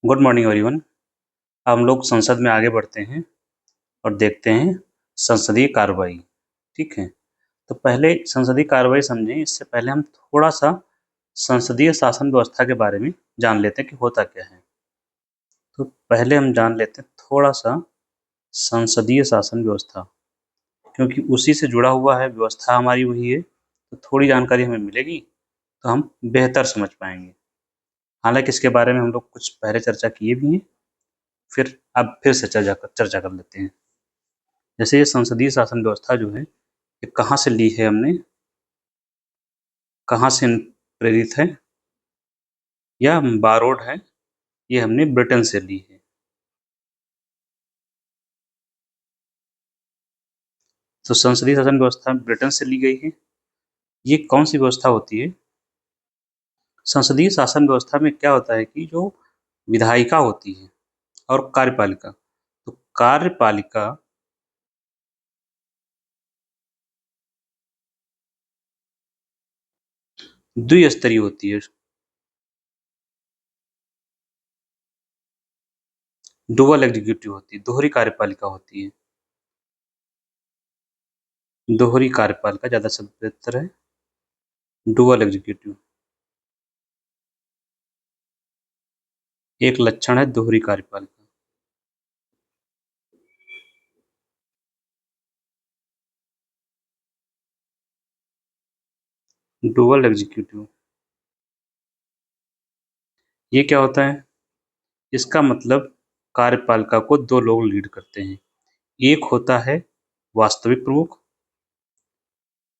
Good morning everyone. हम लोग संसद में आगे बढ़ते हैं और देखते हैं संसदीय कार्रवाई। ठीक है, तो पहले संसदीय कार्रवाई समझें, इससे पहले हम थोड़ा सा संसदीय शासन व्यवस्था के बारे में जान लेते हैं कि होता क्या है। तो पहले हम जान लेते हैं थोड़ा सा संसदीय शासन व्यवस्था, क्योंकि उसी से जुड़ा हुआ है, व्यवस्था हमारी वही है, तो थोड़ी जानकारी हमें मिलेगी तो हम बेहतर समझ पाएंगे। हालांकि इसके बारे में हम लोग कुछ पहले चर्चा किए भी हैं, फिर अब फिर से चर्चा कर लेते हैं। जैसे ये संसदीय शासन व्यवस्था जो है, ये कहाँ से ली है हमने, कहाँ से प्रेरित है या बारोड है, ये हमने ब्रिटेन से ली है। तो संसदीय शासन व्यवस्था ब्रिटेन से ली गई है। ये कौन सी व्यवस्था होती है? संसदीय शासन व्यवस्था में क्या होता है कि जो विधायिका होती है और कार्यपालिका, तो कार्यपालिका द्विस्तरीय होती है, डुअल एग्जीक्यूटिव होती है, दोहरी कार्यपालिका होती है। दोहरी कार्यपालिका ज्यादा शब्द बेहतर है, डुअल एग्जीक्यूटिव एक लक्षण है दोहरी कार्यपालिका। डुअल एग्जीक्यूटिव ये क्या होता है? इसका मतलब कार्यपालिका को दो लोग लीड करते हैं, एक होता है वास्तविक प्रमुख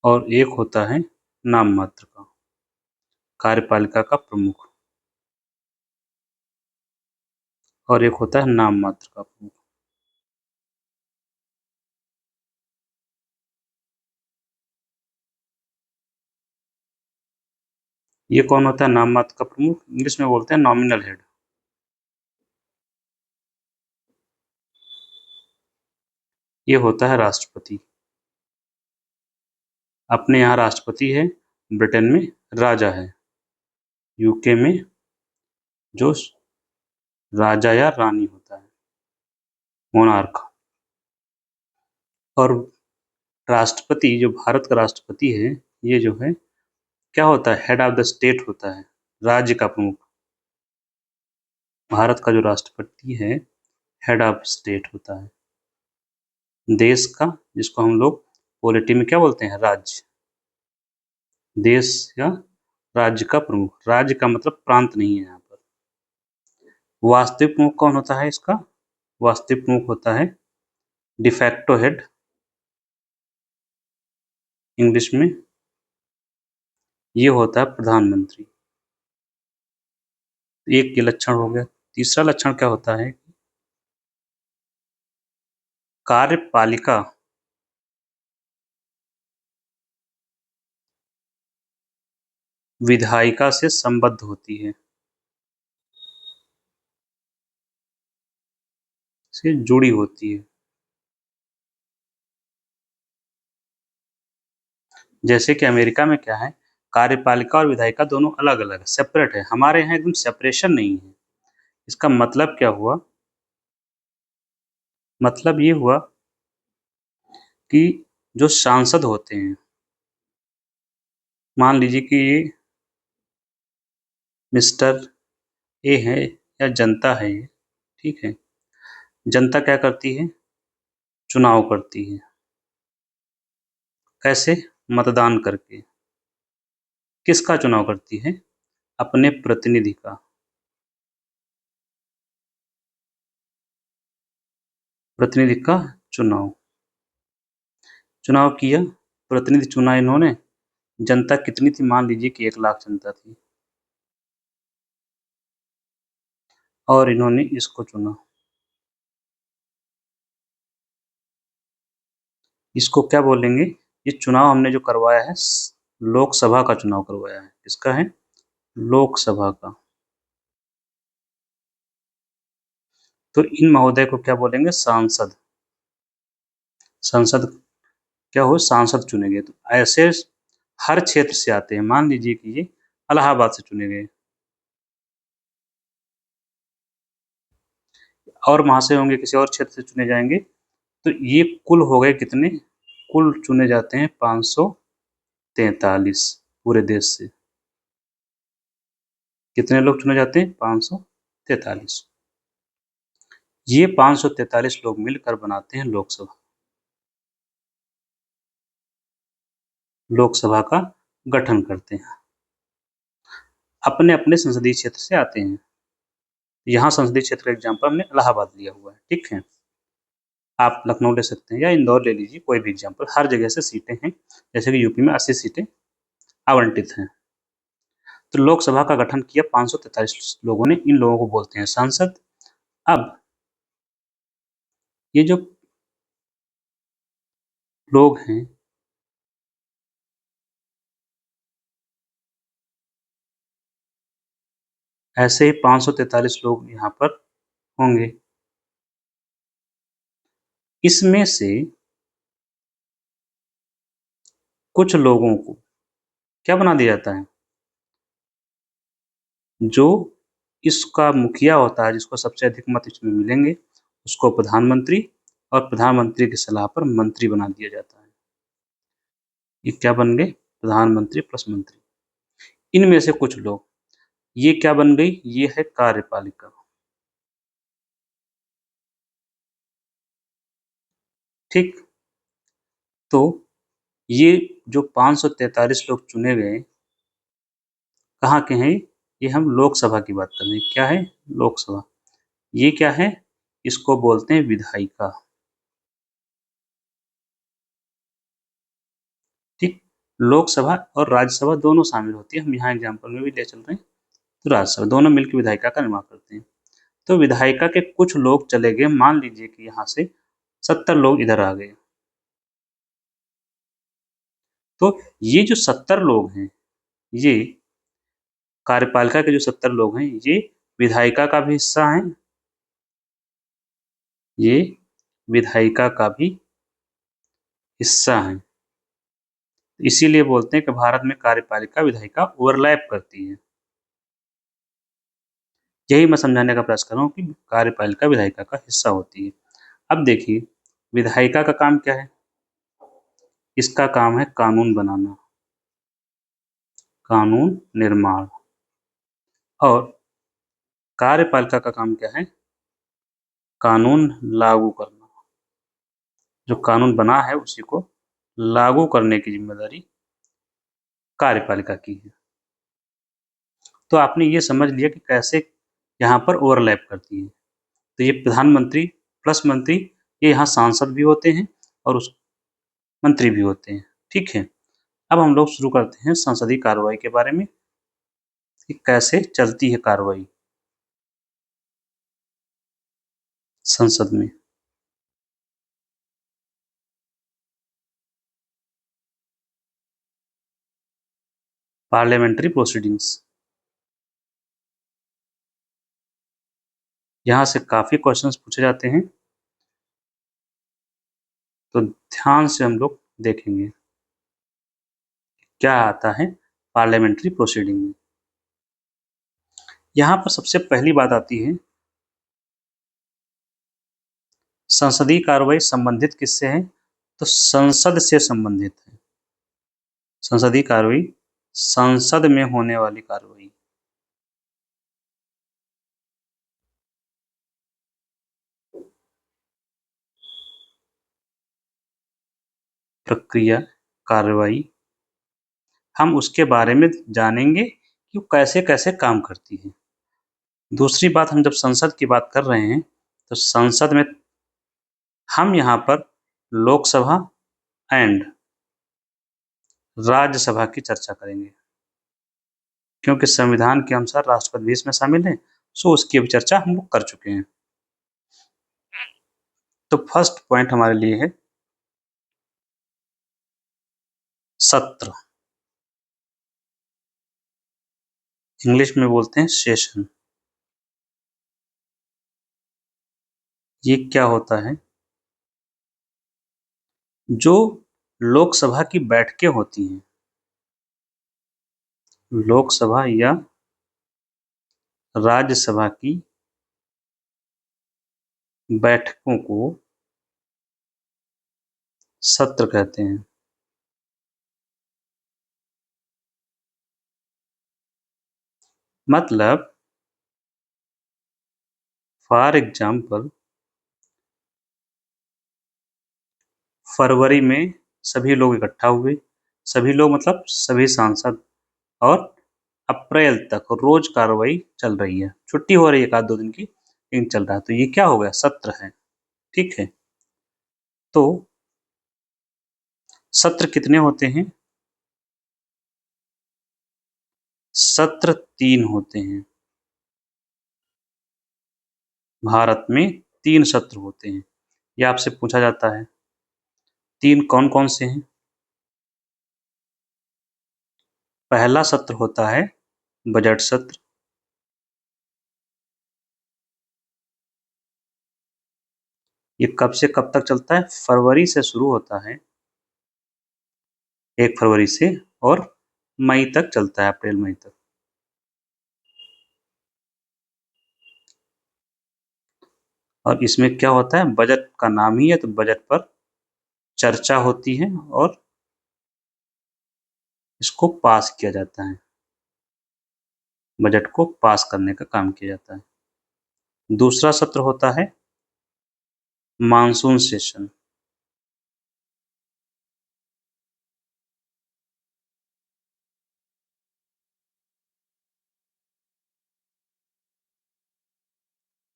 और एक होता है नाम मात्र का, कार्यपालिका का प्रमुख, और एक होता है नाम मात्र का प्रमुख। ये कौन होता है नाम मात्र का प्रमुख? इंग्लिश में बोलते हैं नॉमिनल हेड। ये होता है राष्ट्रपति। अपने यहाँ राष्ट्रपति है, ब्रिटेन में राजा है, यूके में जो राजा या रानी होता है, मोनार्क। और राष्ट्रपति, जो भारत का राष्ट्रपति है, ये जो है क्या होता है? हेड ऑफ द स्टेट होता है, राज्य का प्रमुख। भारत का जो राष्ट्रपति है हेड ऑफ स्टेट होता है, देश का, जिसको हम लोग पॉलिटी में क्या बोलते हैं? राज्य। देश या राज्य का प्रमुख, राज्य का मतलब प्रांत नहीं है यहाँ पर। वास्तविक प्रमुख कौन होता है इसका? वास्तविक प्रमुख होता है डिफैक्टो हेड, इंग्लिश में ये होता है प्रधानमंत्री। एक ये लक्षण हो गया। तीसरा लक्षण क्या होता है? कार्यपालिका विधायिका से संबद्ध होती है, से जुड़ी होती है। जैसे कि अमेरिका में क्या है, कार्यपालिका और विधायिका दोनों अलग अलग है, सेपरेट है। हमारे यहाँ एकदम सेपरेशन नहीं है। इसका मतलब क्या हुआ? मतलब ये हुआ कि जो सांसद होते हैं, मान लीजिए कि ये मिस्टर ए है या जनता है ये, ठीक है। जनता क्या करती है? चुनाव करती है। कैसे? मतदान करके। किसका चुनाव करती है? अपने प्रतिनिधि का। प्रतिनिधि का चुनाव। चुनाव किया, प्रतिनिधि चुना इन्होंने। जनता कितनी थी? मान लीजिए कि 1 लाख जनता थी और इन्होंने इसको चुना। इसको क्या बोलेंगे? ये चुनाव हमने जो करवाया है, लोकसभा का चुनाव करवाया है। किसका है? लोकसभा का। तो इन महोदय को क्या बोलेंगे? सांसद। संसद क्या हो? सांसद चुने गए। तो ऐसे हर क्षेत्र से आते हैं। मान लीजिए कि ये इलाहाबाद से चुने गए, और महाशय होंगे किसी और क्षेत्र से चुने जाएंगे। तो ये कुल हो गए कितने, कुल चुने जाते हैं 543 पूरे देश से। कितने लोग चुने जाते हैं, 543। ये 543 लोग मिलकर बनाते हैं लोकसभा। लोकसभा का गठन करते हैं, अपने अपने संसदीय क्षेत्र से आते हैं। यहाँ संसदीय क्षेत्र का एग्जाम्पल हमने इलाहाबाद लिया हुआ है, ठीक है। आप लखनऊ ले सकते हैं या इंदौर ले लीजिए, कोई भी एग्जाम्पल। हर जगह से सीटें हैं, जैसे कि यूपी में 80 सीटें आवंटित हैं। तो लोकसभा का गठन किया 543 लोगों ने, इन लोगों को बोलते हैं सांसद। अब ये जो लोग हैं, ऐसे ही 543 लोग यहाँ पर होंगे। इसमें से कुछ लोगों को क्या बना दिया जाता है, जो इसका मुखिया होता है, जिसको सबसे अधिक मत इसमें मिलेंगे, उसको प्रधानमंत्री, और प्रधानमंत्री की सलाह पर मंत्री बना दिया जाता है। ये क्या बन गए, प्रधानमंत्री प्लस मंत्री। इनमें से कुछ लोग, ये क्या बन गई, ये है कार्यपालिका। ठीक, तो ये जो 543 लोग चुने गए, कहाँ के हैं, ये हम लोकसभा की बात कर रहे हैं। क्या है, लोकसभा। ये क्या है, इसको बोलते हैं विधायिका। ठीक, लोकसभा और राज्यसभा दोनों शामिल होती है। हम यहाँ एग्जाम्पल में भी ले चल रहे हैं। तो राज्यसभा दोनों मिलकर विधायिका का निर्माण करते हैं। तो विधायिका के कुछ लोग चले गए, मान लीजिए कि यहाँ से 70 लोग इधर आ गए। तो ये जो 70 लोग हैं, ये कार्यपालिका के जो 70 लोग हैं, ये विधायिका का भी हिस्सा हैं, ये विधायिका का भी हिस्सा हैं। इसीलिए बोलते हैं कि भारत में कार्यपालिका विधायिका ओवरलैप करती है। यही मैं समझाने का प्रयास कर रहा हूँ कि कार्यपालिका विधायिका का हिस्सा होती है। अब देखिए, विधायिका का काम क्या है, इसका काम है कानून बनाना, कानून निर्माण। और कार्यपालिका का काम क्या है, कानून लागू करना। जो कानून बना है उसी को लागू करने की जिम्मेदारी कार्यपालिका की है। तो आपने ये समझ लिया कि कैसे यहाँ पर ओवरलैप करती है। तो ये प्रधानमंत्री प्लस मंत्री, ये यहाँ सांसद भी होते हैं और उस मंत्री भी होते हैं, ठीक है। अब हम लोग शुरू करते हैं संसदीय कार्रवाई के बारे में, कि कैसे चलती है कार्रवाई संसद में। पार्लियामेंट्री प्रोसीडिंग्स, यहाँ से काफी क्वेश्चंस पूछे जाते हैं, तो ध्यान से हम लोग देखेंगे क्या आता है पार्लियामेंट्री प्रोसीडिंग में। यहाँ पर सबसे पहली बात आती है, संसदीय कार्रवाई संबंधित किससे है, तो संसद से संबंधित है। संसदीय कार्रवाई संसद में होने वाली कार्रवाई। प्रक्रिया, कार्रवाई, हम उसके बारे में जानेंगे कि कैसे कैसे काम करती है। दूसरी बात, हम जब संसद की बात कर रहे हैं, तो संसद में हम यहाँ पर लोकसभा एंड राज्यसभा की चर्चा करेंगे, क्योंकि संविधान के अनुसार राष्ट्रपति भी इसमें शामिल है, सो उसकी भी चर्चा हम लोग कर चुके हैं। तो फर्स्ट पॉइंट हमारे लिए है सत्र, इंग्लिश में बोलते हैं सेशन। ये क्या होता है, जो लोकसभा की बैठकें होती हैं, लोकसभा या राज्यसभा की बैठकों को सत्र कहते हैं। मतलब फॉर एग्जाम्पल फरवरी में सभी लोग इकट्ठा हुए, सभी लोग मतलब सभी सांसद, और अप्रैल तक रोज कार्रवाई चल रही है, छुट्टी हो रही है एक आध दो दिन की लेकिन चल रहा है, तो ये क्या हो गया, सत्र है। ठीक है, तो सत्र कितने होते हैं? सत्र 3 होते हैं। भारत में 3 सत्र होते हैं, ये आपसे पूछा जाता है। 3 कौन कौन से हैं? पहला सत्र होता है बजट सत्र, ये कब से कब तक चलता है? फरवरी से शुरू होता है, 1 फरवरी से, और मई तक चलता है, अप्रैल मई तक। और इसमें क्या होता है, बजट का नाम ही है तो बजट पर चर्चा होती है और इसको पास किया जाता है, बजट को पास करने का काम किया जाता है। दूसरा सत्र होता है मानसून सेशन,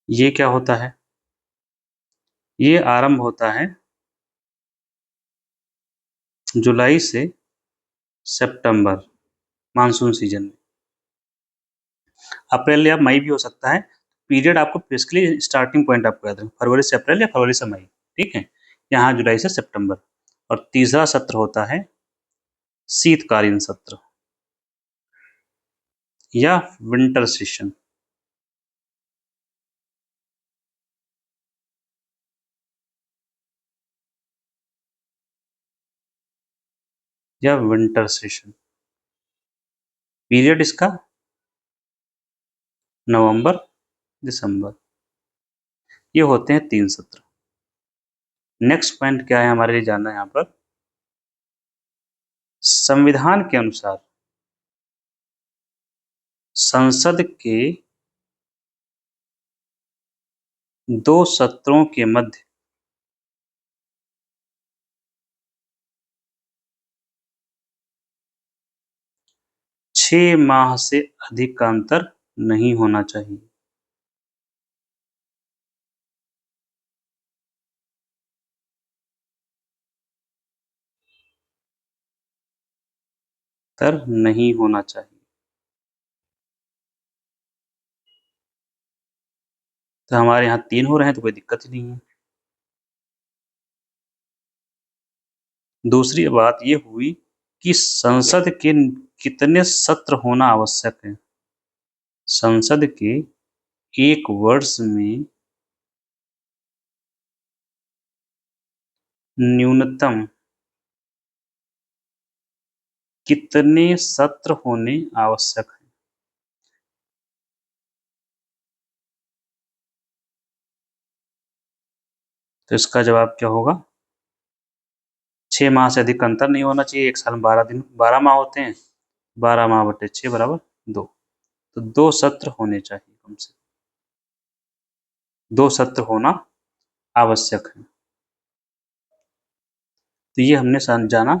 ये क्या होता है? ये आरंभ होता है जुलाई से सितंबर, मानसून सीजन में। अप्रैल या मई भी हो सकता है, पीरियड आपको बेसिकली स्टार्टिंग पॉइंट आपको याद रखना, फरवरी से अप्रैल या फरवरी से मई। ठीक है, यहाँ जुलाई से सितंबर। और तीसरा सत्र होता है शीतकालीन सत्र या विंटर सेशन। या विंटर सेशन, पीरियड इसका नवंबर दिसंबर। ये होते हैं 3 सत्र। नेक्स्ट पॉइंट क्या है हमारे लिए जानना है यहाँ पर, संविधान के अनुसार संसद के 2 सत्रों के मध्य छह माह से अधिक का अंतर नहीं होना चाहिए। अंतर नहीं होना चाहिए। तो हमारे यहाँ 3 हो रहे हैं तो कोई दिक्कत ही नहीं है। दूसरी बात ये हुई कि संसद के कितने सत्र होना आवश्यक है। संसद के एक वर्ष में न्यूनतम कितने सत्र होने आवश्यक है? तो इसका जवाब क्या होगा, 6 माह से अधिक अंतर नहीं होना चाहिए। एक साल में 12 दिन, 12 माह होते हैं, 12 माह बटे 6 बराबर 2। तो 2 सत्र होने चाहिए, कम से 2 सत्र होना आवश्यक है। तो ये हमने जाना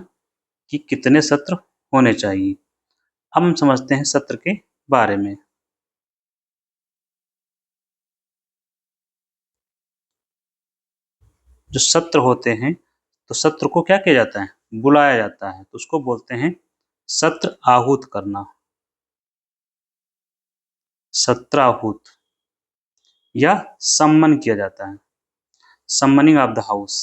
कि कितने सत्र होने चाहिए। अब हम समझते हैं सत्र के बारे में। जो सत्र होते हैं, तो सत्र को क्या किया जाता है, बुलाया जाता है, तो उसको बोलते हैं सत्र आहूत करना, सत्राहूत, या सम्मन किया जाता है, सम्मनिंग ऑफ द हाउस।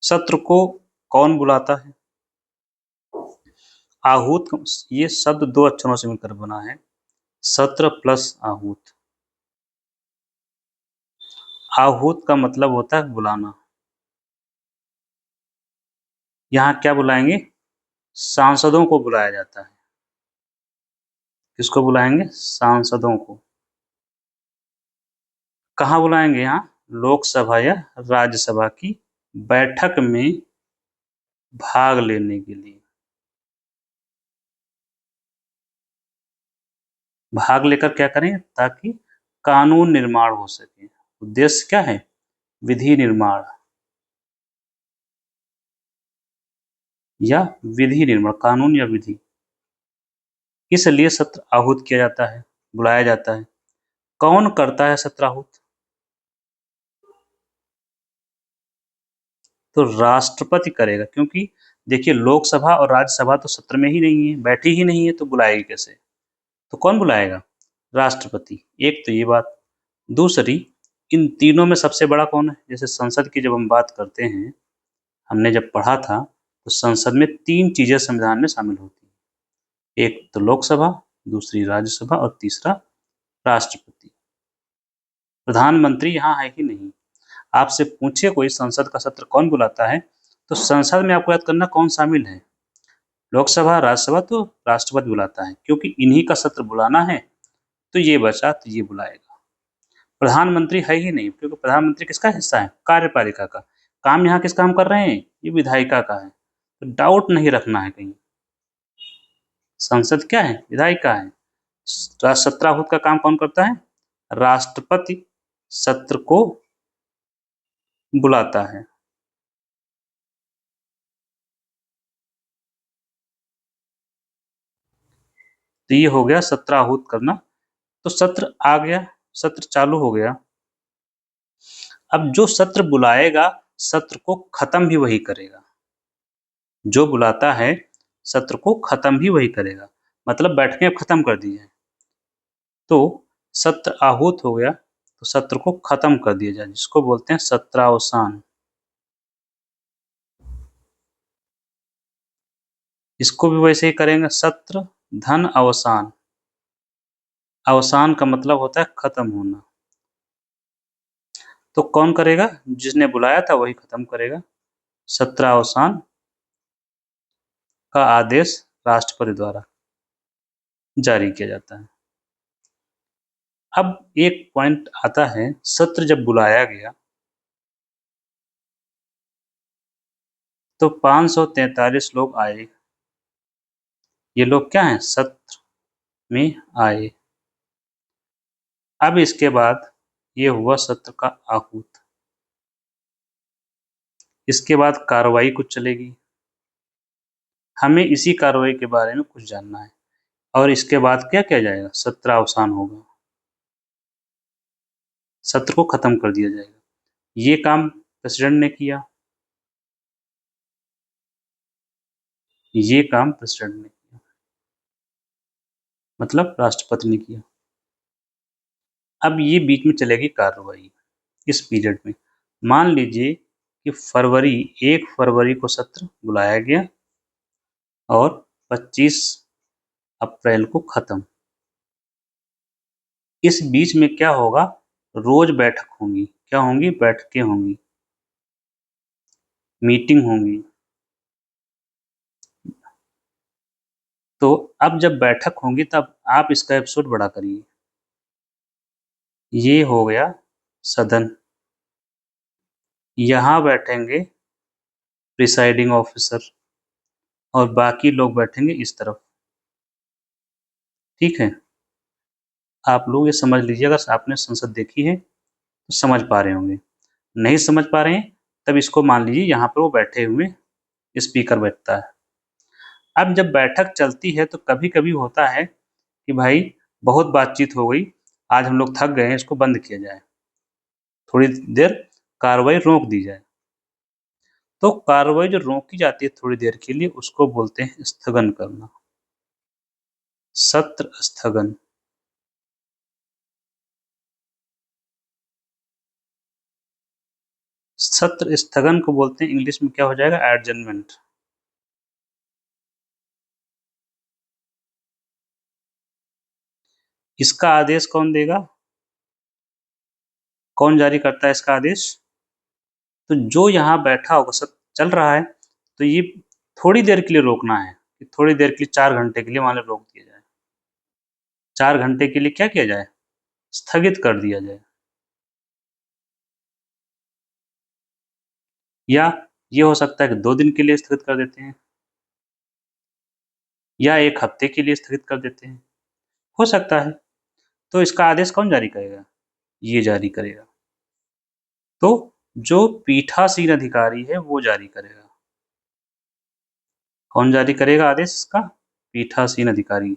सत्र को कौन बुलाता है? आहूत, ये शब्द 2 अक्षरों से मिलकर बना है, सत्र प्लस आहूत। आहूत का मतलब होता है बुलाना। यहाँ क्या बुलाएंगे? सांसदों को बुलाया जाता है। किसको बुलाएंगे? सांसदों को। कहाँ बुलाएंगे? यहाँ लोकसभा या राज्यसभा की बैठक में भाग लेने के लिए। भाग लेकर क्या करें? ताकि कानून निर्माण हो सके। उद्देश्य क्या है? विधि निर्माण या विधि निर्माण, कानून या विधि। इसलिए सत्र आहूत किया जाता है, बुलाया जाता है। कौन करता है सत्र आहूत? तो राष्ट्रपति करेगा, क्योंकि देखिए लोकसभा और राज्यसभा तो सत्र में ही नहीं है, बैठी ही नहीं है, तो बुलाएगी कैसे? तो कौन बुलाएगा? राष्ट्रपति। एक तो ये बात। दूसरी, इन तीनों में सबसे बड़ा कौन है? जैसे संसद की जब हम बात करते हैं, हमने जब पढ़ा था, तो संसद में 3 चीजें संविधान में शामिल होती हैं। एक तो लोकसभा, दूसरी राज्यसभा और तीसरा राष्ट्रपति। प्रधानमंत्री यहाँ है ही नहीं। आपसे पूछे कोई संसद का सत्र कौन बुलाता है, तो संसद में आपको याद करना कौन शामिल है। लोकसभा, राज्यसभा तो राष्ट्रपति बुलाता है, क्योंकि इन्हीं का सत्र बुलाना है, तो ये बचा तो ये बुलाएगा। प्रधानमंत्री है ही नहीं, क्योंकि प्रधानमंत्री किसका हिस्सा है? कार्यपालिका का। काम यहाँ किसका हम कर रहे हैं? ये विधायिका का है। तो डाउट नहीं रखना है कहीं। संसद क्या है? विधायिका है। सत्राहूत का काम कौन करता है? राष्ट्रपति सत्र को बुलाता है। तो ये हो गया सत्राहूत करना। तो सत्र आ गया, सत्र चालू हो गया। अब जो सत्र बुलाएगा, सत्र को खत्म भी वही करेगा। जो बुलाता है, सत्र को खत्म भी वही करेगा। मतलब बैठकें अब खत्म कर दी जाए, तो सत्र आहूत हो गया, तो सत्र को खत्म कर दिया जाए, जिसको बोलते हैं सत्रावसान। इसको भी वैसे ही करेंगे, सत्र धन अवसान। अवसान का मतलब होता है खत्म होना। तो कौन करेगा? जिसने बुलाया था वही खत्म करेगा। सत्रावसान का आदेश राष्ट्रपति द्वारा जारी किया जाता है। अब एक पॉइंट आता है, सत्र जब बुलाया गया तो 543 लोग आए। ये लोग क्या हैं? सत्र में आए। अब इसके बाद ये हुआ सत्र का आहूत। इसके बाद कार्रवाई कुछ चलेगी। हमें इसी कार्रवाई के बारे में कुछ जानना है। और इसके बाद क्या किया जाएगा? सत्रावसान होगा, सत्र को खत्म कर दिया जाएगा। ये काम प्रेसिडेंट ने किया, ये काम प्रेसिडेंट ने किया, मतलब राष्ट्रपति ने किया। अब ये बीच में चलेगी कार्रवाई। इस पीरियड में मान लीजिए कि 1 फरवरी को सत्र बुलाया गया और 25 अप्रैल को खत्म। इस बीच में क्या होगा? रोज बैठक होंगी। क्या होंगी? बैठकें होंगी, मीटिंग होंगी। तो अब जब बैठक होंगी, तब आप इसका एपिसोड बड़ा करिए। ये हो गया सदन। यहाँ बैठेंगे प्रिसाइडिंग ऑफिसर और बाकी लोग बैठेंगे इस तरफ। ठीक है, आप लोग ये समझ लीजिए, अगर आपने संसद देखी है तो समझ पा रहे होंगे। नहीं समझ पा रहे हैं, तब इसको मान लीजिए यहाँ पर वो बैठे हुए स्पीकर बैठता है। अब जब बैठक चलती है तो कभी-कभी होता है कि भाई बहुत बातचीत हो गई, आज हम लोग थक गए हैं, इसको बंद किया जाए, थोड़ी देर कार्रवाई रोक दी जाए। तो कार्रवाई जो रोकी जाती है थोड़ी देर के लिए, उसको बोलते हैं स्थगन करना, सत्र स्थगन। सत्र स्थगन को बोलते हैं, इंग्लिश में क्या हो जाएगा? एडजर्नमेंट। इसका आदेश कौन देगा? कौन जारी करता है इसका आदेश? तो जो यहाँ बैठा होगा, सब चल रहा है, तो ये थोड़ी देर के लिए रोकना है, थोड़ी देर के लिए 4 घंटे के लिए मान लो रोक दिया जाए। 4 घंटे के लिए क्या किया जाए? स्थगित कर दिया जाए। या ये हो सकता है कि 2 दिन के लिए स्थगित कर देते हैं, या 1 हफ्ते के लिए स्थगित कर देते हैं, हो सकता है। तो इसका आदेश कौन जारी करेगा? ये जारी करेगा। तो जो पीठासीन अधिकारी है वो जारी करेगा। कौन जारी करेगा आदेश इसका? पीठासीन अधिकारी,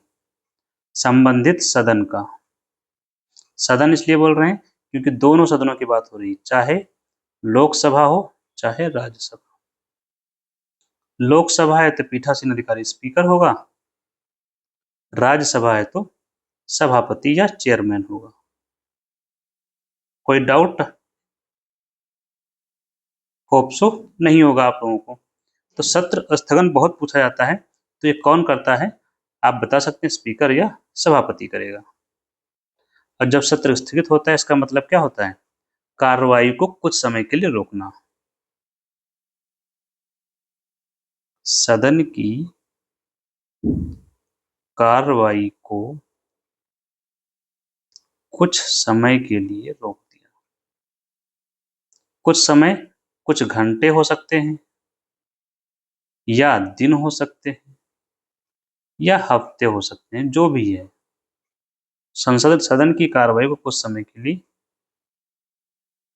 संबंधित सदन का। सदन इसलिए बोल रहे हैं क्योंकि दोनों सदनों की बात हो रही है, चाहे लोकसभा हो चाहे राज्यसभा। लोकसभा है तो पीठासीन अधिकारी स्पीकर होगा, राज्यसभा है तो सभापति या चेयरमैन होगा। कोई डाउट? होप सो नहीं होगा आप लोगों को। तो सत्र स्थगन बहुत पूछा जाता है, तो ये कौन करता है? आप बता सकते हैं, स्पीकर या सभापति करेगा। और जब सत्र स्थगित होता है इसका मतलब क्या होता है? कार्रवाई को कुछ समय के लिए रोकना। सदन की कार्रवाई को कुछ समय के लिए रोक दिया। कुछ समय कुछ घंटे हो सकते हैं, या दिन हो सकते हैं, या हफ्ते हो सकते हैं, जो भी है। संसद सदन की कार्रवाई को कुछ समय के लिए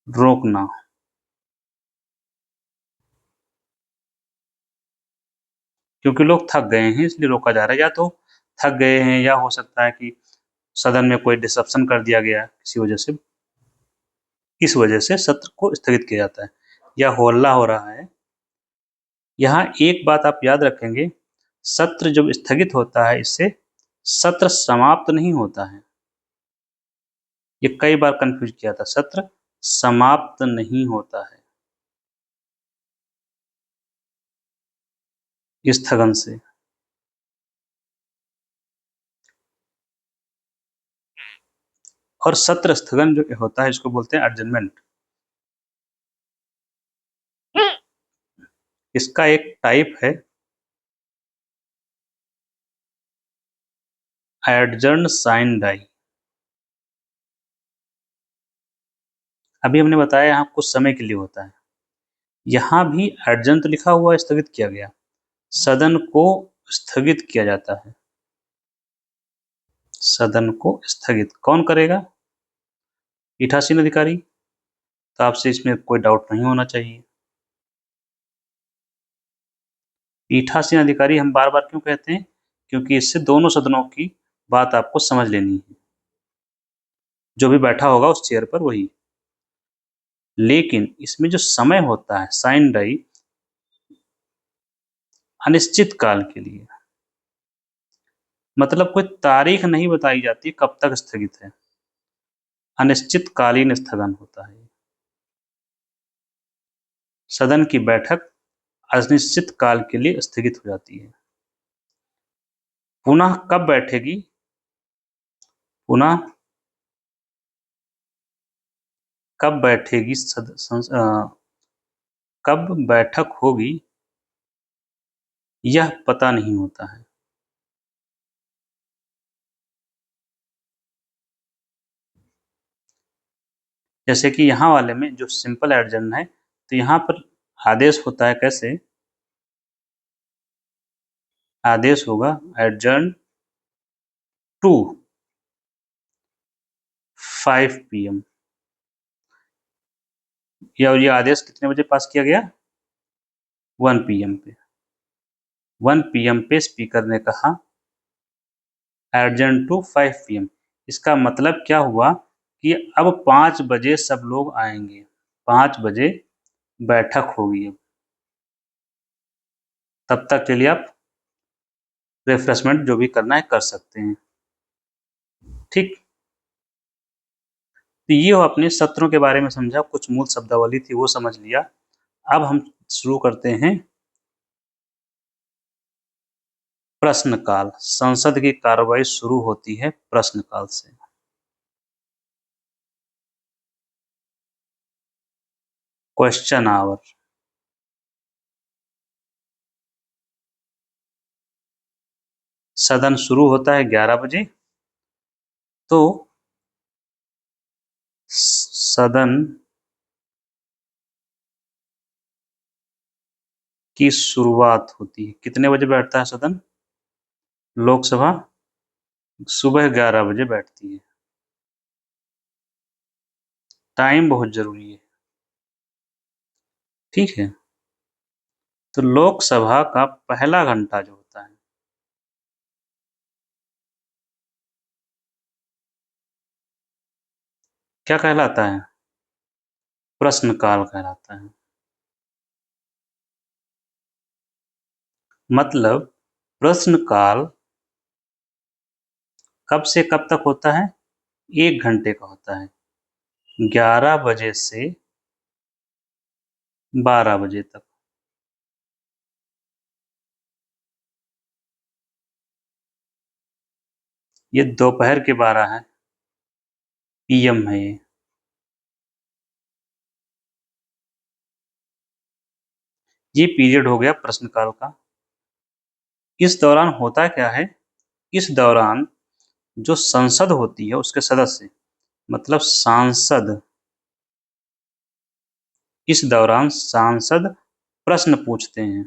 रोकना। क्योंकि लोग थक गए हैं इसलिए रोका जा रहा है, या तो थक गए हैं, या हो सकता है कि सदन में कोई डिसरप्शन कर दिया गया किसी वजह से, इस वजह से सत्र को स्थगित किया जाता है, या हल्ला हो रहा है। यहाँ एक बात आप याद रखेंगे, सत्र जब स्थगित होता है इससे सत्र समाप्त नहीं होता है। ये कई बार कंफ्यूज किया था, सत्र समाप्त नहीं होता है स्थगन से। और सत्र स्थगन जो होता है इसको बोलते हैं एडजर्नमेंट। इसका एक टाइप है एडजर्न साइन डाई। अभी हमने बताया यहाँ कुछ समय के लिए होता है, यहाँ भी एडजर्न तो लिखा हुआ स्थगित किया गया, सदन को स्थगित किया जाता है। सदन को स्थगित कौन करेगा? पीठासीन अधिकारी। तो आपसे इसमें कोई डाउट नहीं होना चाहिए। पीठासीन अधिकारी हम बार बार क्यों कहते हैं? क्योंकि इससे दोनों सदनों की बात आपको समझ लेनी है, जो भी बैठा होगा उस चेयर पर वही। लेकिन इसमें जो समय होता है साइन डाई, अनिश्चित काल के लिए, मतलब कोई तारीख नहीं बताई जाती कब तक स्थगित है, अनिश्चितकालीन स्थगन होता है। सदन की बैठक अनिश्चित काल के लिए स्थगित हो जाती है। पुनः कब बैठेगी? पुनः कब बैठेगी कब बैठक होगी यह पता नहीं होता है। जैसे कि यहाँ वाले में जो सिंपल एडजर्न है, तो यहाँ पर आदेश होता है कैसे? आदेश होगा एडजर्न टू 5 PM। ये आदेश कितने बजे पास किया गया? 1 PM पे। 1 PM पे स्पीकर ने कहा एडजर्न टू 5 PM। इसका मतलब क्या हुआ कि अब 5 बजे सब लोग आएंगे, 5 बजे बैठक होगी। अब तब तक के लिए आप रिफ्रेशमेंट जो भी करना है कर सकते हैं। ठीक, तो ये अपने सत्रों के बारे में समझा, कुछ मूल शब्दावली थी वो समझ लिया। अब हम शुरू करते हैं प्रश्नकाल। संसद की कार्रवाई शुरू होती है प्रश्नकाल से। Question hour. सदन शुरू होता है 11 बजे, तो सदन की शुरुआत होती है। कितने बजे बैठता है सदन? लोकसभा सुबह 11 बजे बैठती है। टाइम बहुत जरूरी है, ठीक है। तो लोकसभा का पहला घंटा जो होता है, क्या कहलाता है? प्रश्नकाल कहलाता है। मतलब प्रश्नकाल कब से कब तक होता है? 1 घंटे का होता है, 11 बजे से 12 बजे तक। ये दोपहर के 12 है, पीएम है ये पीरियड हो गया प्रश्नकाल का। इस दौरान होता क्या है? इस दौरान जो संसद होती है उसके सदस्य, मतलब सांसद, इस दौरान सांसद प्रश्न पूछते हैं।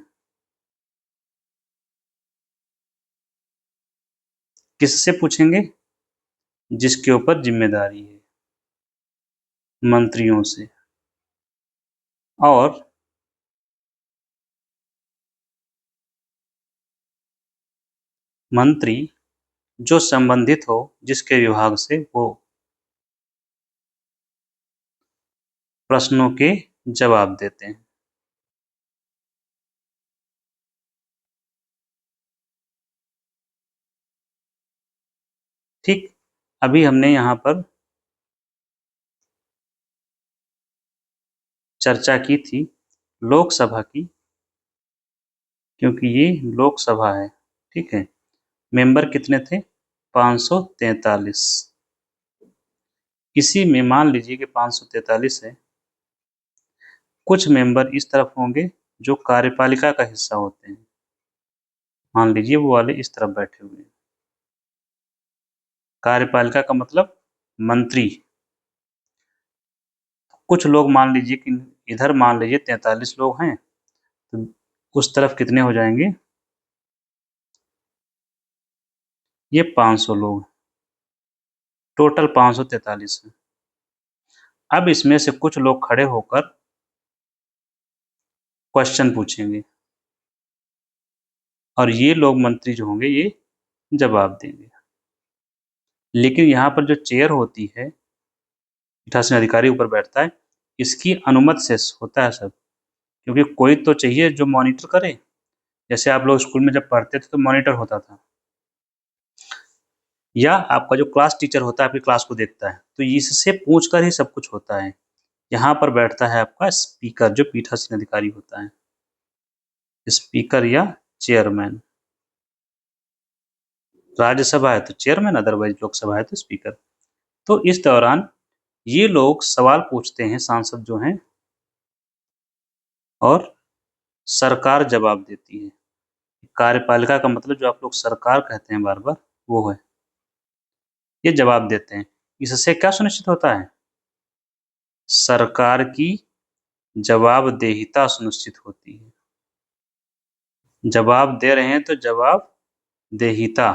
किससे पूछेंगे? जिसके ऊपर जिम्मेदारी है, मंत्रियों से। और मंत्री जो संबंधित हो जिसके विभाग से, वो प्रश्नों के जवाब देते हैं। ठीक, अभी हमने यहाँ पर चर्चा की थी लोकसभा की, क्योंकि ये लोकसभा है, ठीक है। मेंबर कितने थे? 543। इसी में मान लीजिए कि 543 है, कुछ मेंबर इस तरफ होंगे जो कार्यपालिका का हिस्सा होते हैं। मान लीजिए वो वाले इस तरफ बैठे हुए हैं। कार्यपालिका का मतलब मंत्री। कुछ लोग मान लीजिए कि इधर मान लीजिए 43 लोग हैं, तो उस तरफ कितने हो जाएंगे? ये 500 लोग, टोटल 543 है। अब इसमें से कुछ लोग खड़े होकर क्वेश्चन पूछेंगे और ये लोग मंत्री जो होंगे ये जवाब देंगे। लेकिन यहाँ पर जो चेयर होती है, पीठासीन अधिकारी ऊपर बैठता है, इसकी अनुमति से होता है सब, क्योंकि कोई तो चाहिए जो मॉनिटर करे। जैसे आप लोग स्कूल में जब पढ़ते थे तो मॉनिटर होता था, या आपका जो क्लास टीचर होता है आपकी क्लास को देखता है, तो इससे पूछ कर ही सब कुछ होता है। यहाँ पर बैठता है आपका स्पीकर जो पीठासीन अधिकारी होता है, स्पीकर या चेयरमैन। राज्यसभा है तो चेयरमैन, अदरवाइज लोकसभा है तो स्पीकर। तो इस दौरान ये लोग सवाल पूछते हैं, सांसद जो हैं, और सरकार जवाब देती है। कार्यपालिका का मतलब जो आप लोग सरकार कहते हैं बार बार, वो है, ये जवाब देते हैं। इससे क्या सुनिश्चित होता है? सरकार की जवाबदेहिता सुनिश्चित होती है। जवाब दे रहे हैं तो जवाबदेहिता,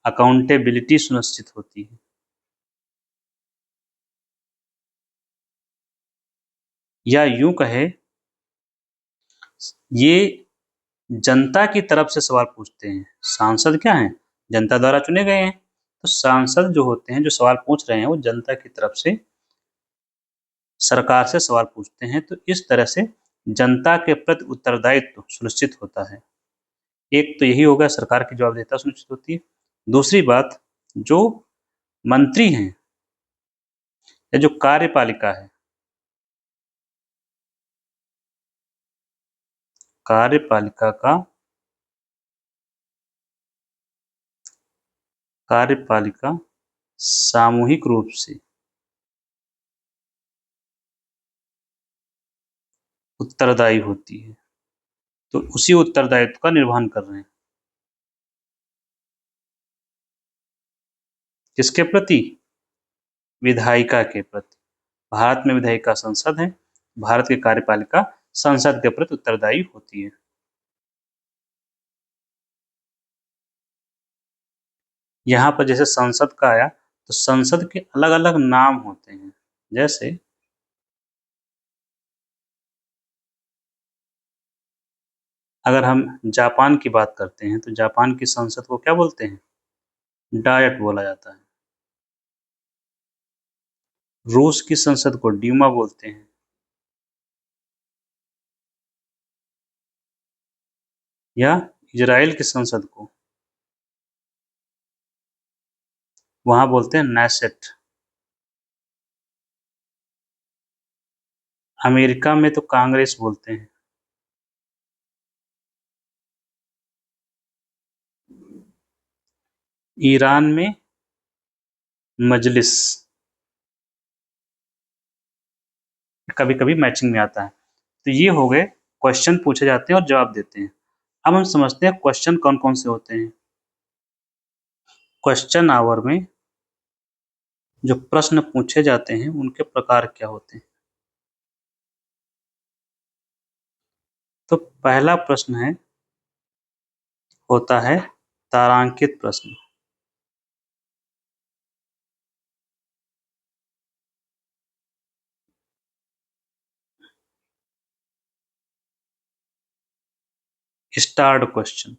अकाउंटेबिलिटी सुनिश्चित होती है। या यूं कहे, ये जनता की तरफ से सवाल पूछते हैं। सांसद क्या हैं? जनता द्वारा चुने गए हैं। तो सांसद जो होते हैं, जो सवाल पूछ रहे हैं, वो जनता की तरफ से सरकार से सवाल पूछते हैं। तो इस तरह से जनता के प्रति उत्तरदायित्व सुनिश्चित होता है। एक तो यही होगा, सरकार की जवाबदेहिता सुनिश्चित होती है। दूसरी बात, जो मंत्री हैं या जो कार्यपालिका है, कार्यपालिका सामूहिक रूप से उत्तरदायी होती है। तो उसी उत्तरदायित्व का निर्वहन कर रहे हैं। किसके प्रति? विधायिका के प्रति। भारत में विधायिका संसद है, भारत की कार्यपालिका संसद के प्रति उत्तरदायी होती है। यहाँ पर जैसे संसद का आया, तो संसद के अलग अलग नाम होते हैं। जैसे अगर हम जापान की बात करते हैं, तो जापान की संसद को क्या बोलते हैं? डायट बोला जाता है। रूस की संसद को ड्यूमा बोलते हैं। या इजराइल की संसद को वहां बोलते हैं नेसेट। अमेरिका में तो कांग्रेस बोलते हैं। ईरान में मजलिस। कभी कभी मैचिंग में आता है। तो ये हो गए क्वेश्चन पूछे जाते हैं और जवाब देते हैं। अब हम समझते हैं क्वेश्चन कौन कौन से होते हैं। क्वेश्चन आवर में जो प्रश्न पूछे जाते हैं उनके प्रकार क्या होते हैं। तो पहला प्रश्न होता है तारांकित प्रश्न। स्टार्ड क्वेश्चन।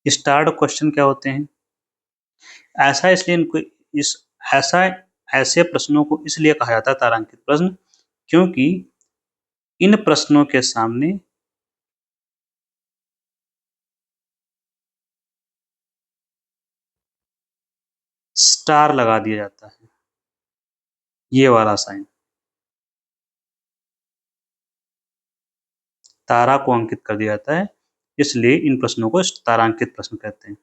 स्टार्ड क्वेश्चन क्या होते हैं? ऐसा इसलिए इनको इस ऐसा ऐसे प्रश्नों को इसलिए कहा जाता है तारांकित प्रश्न, क्योंकि इन प्रश्नों के सामने स्टार लगा दिया जाता है, ये वाला साइन। तारा को अंकित कर दिया जाता है, इसलिए इन प्रश्नों को तारांकित प्रश्न कहते हैं।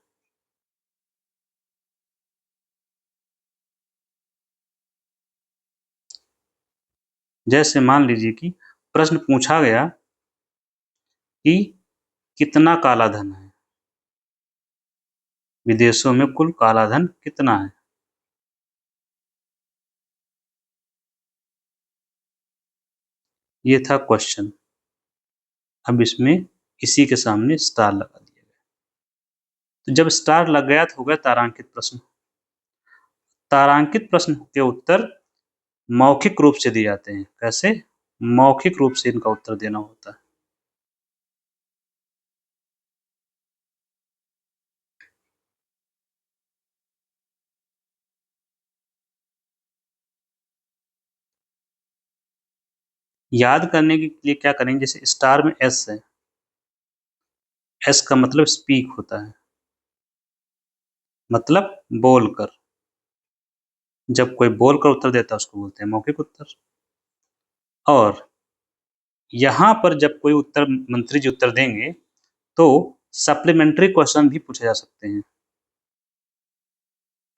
जैसे मान लीजिए कि प्रश्न पूछा गया कि कितना काला धन है, विदेशों में कुल काला धन कितना है। ये था क्वेश्चन। अब इसमें इसी के सामने स्टार लगा दिया गया। तो जब स्टार लग गया तो हो गया तारांकित प्रश्न। तारांकित प्रश्न के उत्तर मौखिक रूप से दिए जाते हैं। कैसे? मौखिक रूप से इनका उत्तर देना होता है। याद करने के लिए क्या करेंगे? जैसे स्टार में एस है, एस का मतलब स्पीक होता है, मतलब बोलकर। जब कोई बोलकर उत्तर देता है उसको बोलते हैं मौखिक उत्तर। और यहाँ पर जब कोई उत्तर मंत्री जी उत्तर देंगे तो सप्लीमेंट्री क्वेश्चन भी पूछे जा सकते हैं,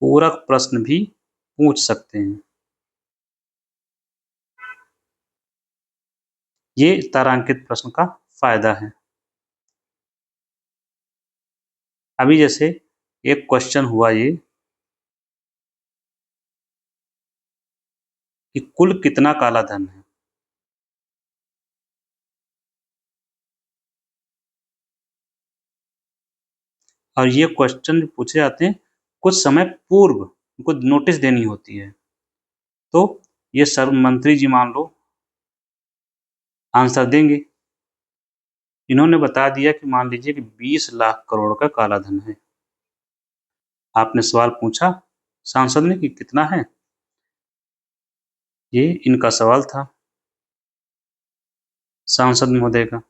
पूरक प्रश्न भी पूछ सकते हैं। ये तारांकित प्रश्न का फायदा है। अभी जैसे एक क्वेश्चन हुआ ये कि कुल कितना काला धन है। और ये क्वेश्चन पूछे जाते हैं कुछ समय पूर्व, उनको नोटिस देनी होती है। तो ये सर्व मंत्री जी मान लो आंसर देंगे। इन्होंने बता दिया कि मान लीजिए कि 20 लाख करोड़ का काला धन है। आपने सवाल पूछा सांसद ने कि कितना है, ये इनका सवाल था सांसद महोदय का।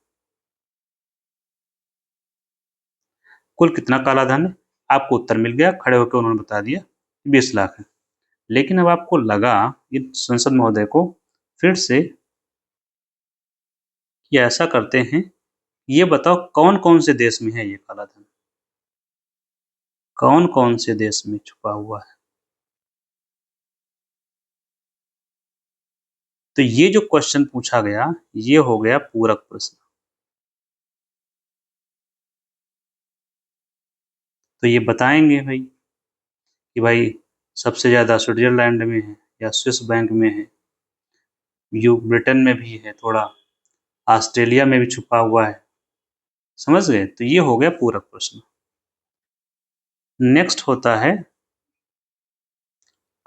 कुल कितना काला धन है, आपको उत्तर मिल गया, खड़े होकर उन्होंने बता दिया 20 लाख है। लेकिन अब आपको लगा ये संसद महोदय को फिर से कि ऐसा करते हैं, ये बताओ कौन कौन से देश में है ये काला धन, कौन कौन से देश में छुपा हुआ है। तो ये जो क्वेश्चन पूछा गया, ये हो गया पूरक प्रश्न। तो ये बताएंगे भाई कि भाई सबसे ज़्यादा स्विट्जरलैंड में है या स्विस बैंक में है, ब्रिटेन में भी है थोड़ा, ऑस्ट्रेलिया में भी छुपा हुआ है। समझ गए? तो ये हो गया पूरक प्रश्न। नेक्स्ट होता है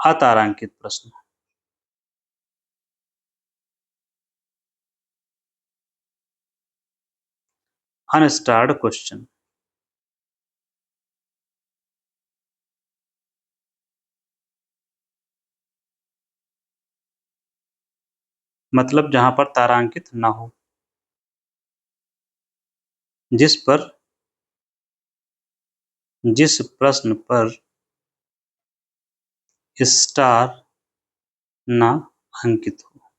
अतारांकित प्रश्न। Unstarred question. मतलब जहां पर तारांकित ना हो, जिस प्रश्न पर स्टार ना अंकित हो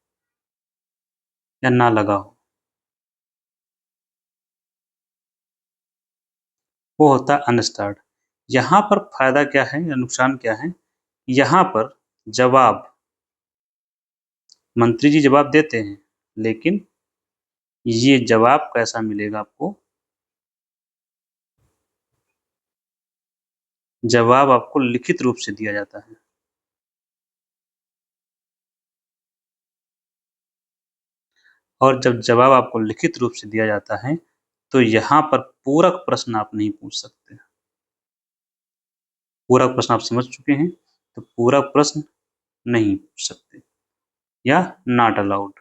या ना लगा हो, वो होता है अनस्टार्ड। यहाँ पर फायदा क्या है या नुकसान क्या है? यहाँ पर जवाब मंत्री जी जवाब देते हैं, लेकिन ये जवाब कैसा मिलेगा आपको? जवाब आपको लिखित रूप से दिया जाता है। और जब जवाब आपको लिखित रूप से दिया जाता है, तो यहाँ पर पूरक प्रश्न आप नहीं पूछ सकते। पूरक प्रश्न आप समझ चुके हैं, तो पूरक प्रश्न नहीं पूछ सकते या नॉट अलाउड।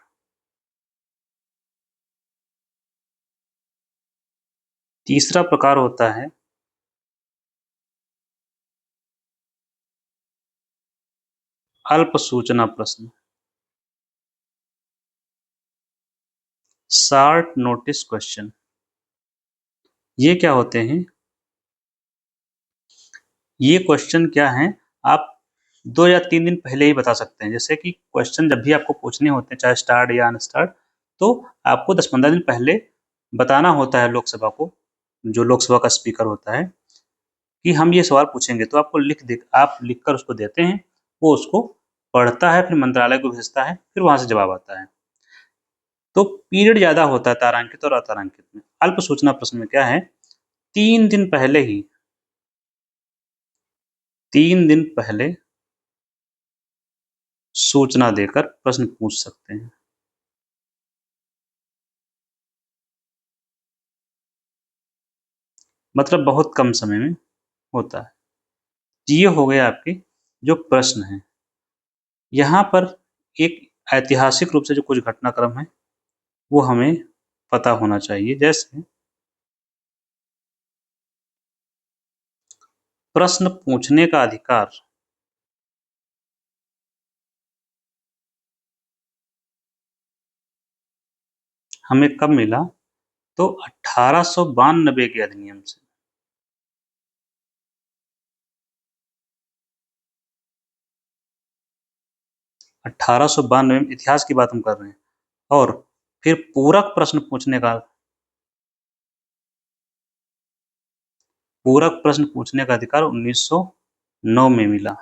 तीसरा प्रकार होता है अल्प सूचना प्रश्न, शॉर्ट नोटिस क्वेश्चन। ये क्या होते हैं? ये क्वेश्चन क्या है, आप 2 या 3 दिन पहले ही बता सकते हैं। जैसे कि क्वेश्चन जब भी आपको पूछने होते हैं, चाहे स्टार्ड या अनस्टार्ड, तो आपको 10-15 दिन पहले बताना होता है लोकसभा को, जो लोकसभा का स्पीकर होता है, कि हम ये सवाल पूछेंगे। तो आपको आप लिखकर उसको देते हैं, वो उसको पढ़ता है, फिर मंत्रालय को भेजता है, फिर वहां से जवाब आता है। तो पीरियड ज्यादा होता है तारांकित और अतारांकित में। अल्प सूचना प्रश्न में क्या है, 3 दिन पहले ही 3 दिन पहले सूचना देकर प्रश्न पूछ सकते हैं। मतलब बहुत कम समय में होता है। ये हो गए आपके जो प्रश्न हैं। यहाँ पर एक ऐतिहासिक रूप से जो कुछ घटनाक्रम है, वो हमें पता होना चाहिए। जैसे प्रश्न पूछने का अधिकार हमें कब मिला? तो 1892 के अधिनियम से। 1892 में, इतिहास की बात हम कर रहे हैं। और फिर पूरक प्रश्न पूछने का अधिकार 1909 में मिला।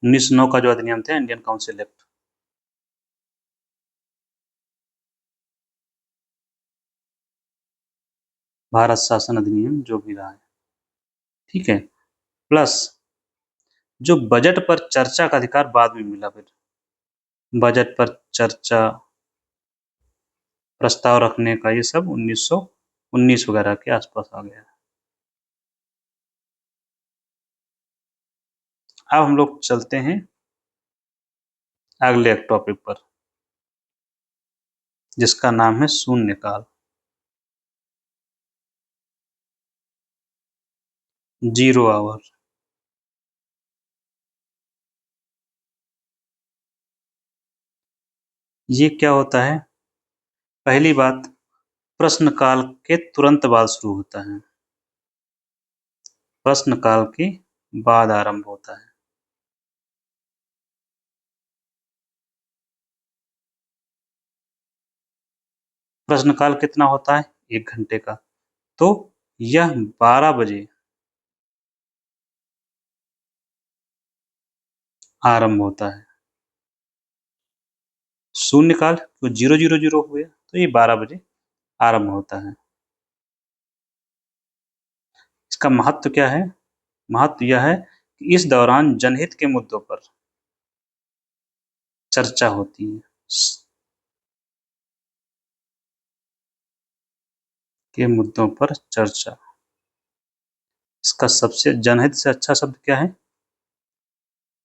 1909 का जो अधिनियम था, इंडियन काउंसिल एक्ट। भारत शासन अधिनियम जो भी रहा है, ठीक है। प्लस जो बजट पर चर्चा का अधिकार बाद में मिला। फिर बजट पर चर्चा, प्रस्ताव रखने का, ये सब 1919 वगैरह के आसपास आ गया। अब हम लोग चलते हैं अगले एक टॉपिक पर, जिसका नाम है शून्यकाल, जीरो आवर। ये क्या होता है? पहली बात, प्रश्न काल के तुरंत बाद शुरू होता है। प्रश्न काल के बाद आरंभ होता है। प्रश्न काल कितना होता है? 1 घंटे का। तो यह 12 बजे आरंभ होता है। शून्यकाल तो 000 हो गया, तो ये 12 बजे आरंभ होता है। इसका महत्व क्या है? महत्व यह है कि इस दौरान जनहित के मुद्दों पर चर्चा होती है, के मुद्दों पर चर्चा। इसका सबसे जनहित से अच्छा शब्द क्या है?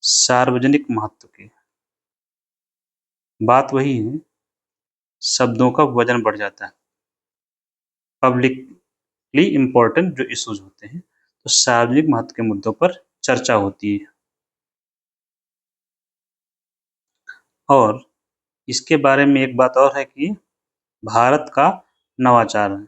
सार्वजनिक महत्व के। बात वही है, शब्दों का वजन बढ़ जाता है। पब्लिकली इम्पोर्टेंट जो इश्यूज होते हैं, तो सार्वजनिक महत्व के मुद्दों पर चर्चा होती है। और इसके बारे में एक बात और है कि भारत का नवाचार है।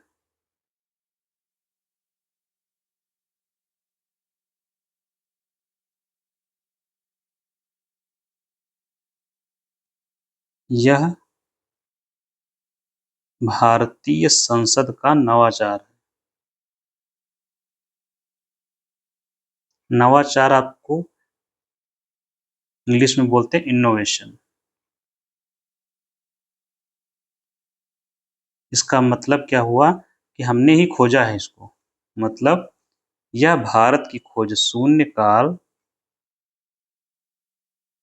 यह भारतीय संसद का नवाचार है। नवाचार आपको इंग्लिश में बोलते हैं इनोवेशन। इसका मतलब क्या हुआ कि हमने ही खोजा है इसको, मतलब यह भारत की खोज। शून्य काल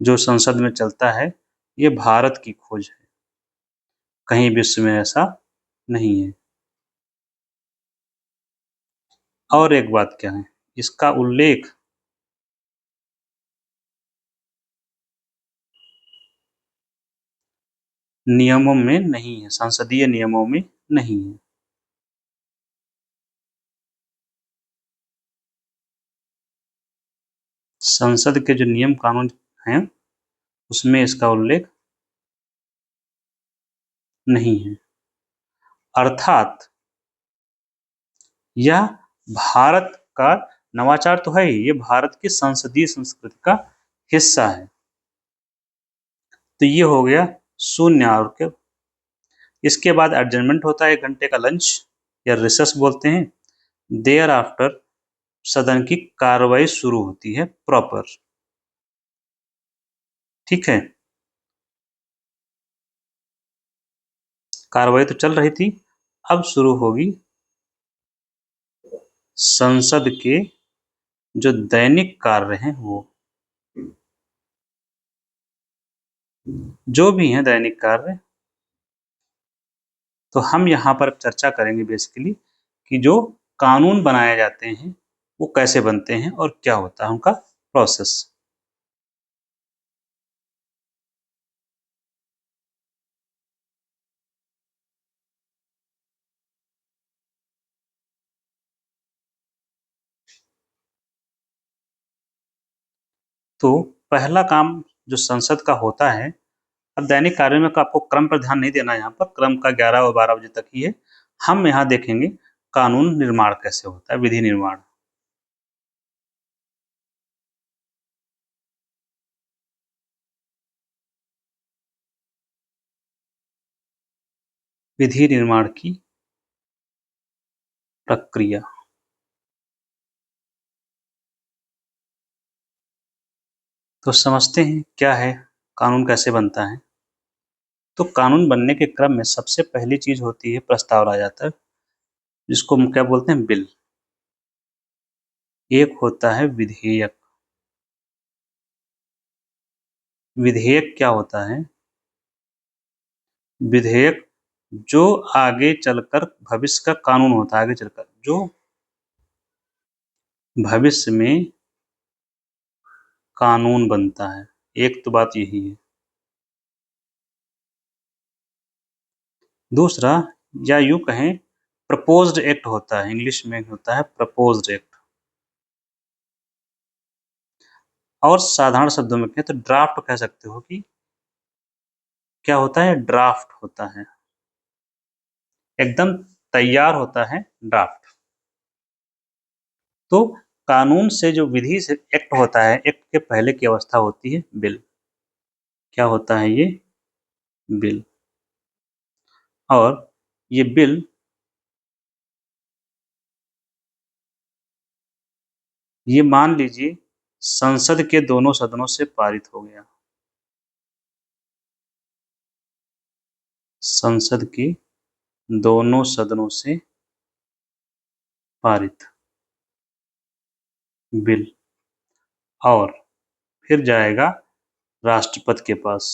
जो संसद में चलता है, ये भारत की खोज है, कहीं विश्व में ऐसा नहीं है। और एक बात क्या है, इसका उल्लेख नियमों में नहीं है, संसदीय नियमों में नहीं है। संसद के जो नियम कानून हैं, उसमें इसका उल्लेख नहीं है। अर्थात यह भारत का नवाचार तो है ही, ये भारत की संसदीय संस्कृति का हिस्सा है। तो ये हो गया शून्य आवर के। इसके बाद एडजर्नमेंट होता है, 1 घंटे का लंच या रिसेस बोलते हैं। देयर आफ्टर सदन की कार्रवाई शुरू होती है प्रॉपर। ठीक है, कार्रवाई तो चल रही थी, अब शुरू होगी संसद के जो दैनिक कार्य हैं, वो जो भी हैं दैनिक कार्य, तो हम यहाँ पर चर्चा करेंगे बेसिकली कि जो कानून बनाए जाते हैं वो कैसे बनते हैं और क्या होता है उनका प्रोसेस। तो पहला काम जो संसद का होता है, अब दैनिक कार्यों में आपको क्रम पर ध्यान नहीं देना, यहाँ पर क्रम का 11 और 12 बजे तक ही है। हम यहाँ देखेंगे कानून निर्माण कैसे होता है, विधि निर्माण। विधि निर्माण की प्रक्रिया। तो समझते हैं क्या है, कानून कैसे बनता है। तो कानून बनने के क्रम में सबसे पहली चीज होती है प्रस्ताव आ जाता है, जिसको हम क्या बोलते हैं, बिल। एक होता है विधेयक। विधेयक क्या होता है? विधेयक जो आगे चलकर भविष्य का कानून होता है, आगे चलकर जो भविष्य में कानून बनता है। एक तो बात यही है। दूसरा, या यूं कहें, प्रपोज्ड एक्ट होता है, इंग्लिश में होता है प्रपोज्ड एक्ट। और साधारण शब्दों में कहें तो ड्राफ्ट कह सकते हो कि क्या होता है, ड्राफ्ट होता है, एकदम तैयार होता है ड्राफ्ट। तो कानून से जो विधि से एक्ट होता है, एक्ट के पहले की अवस्था होती है बिल। क्या होता है ये? बिल। और ये बिल ये मान लीजिए संसद के दोनों सदनों से पारित हो गया। संसद के दोनों सदनों से पारित बिल, और फिर जाएगा राष्ट्रपति के पास।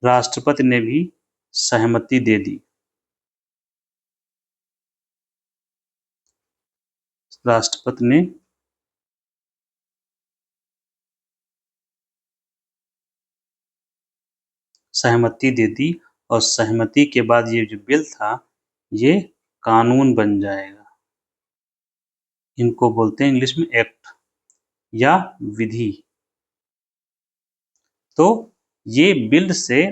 राष्ट्रपति ने भी सहमति दे दी। राष्ट्रपति ने सहमति दे दी, और सहमति के बाद ये जो बिल था ये कानून बन जाएगा। इनको बोलते हैं इंग्लिश में एक्ट या विधि। तो ये बिल से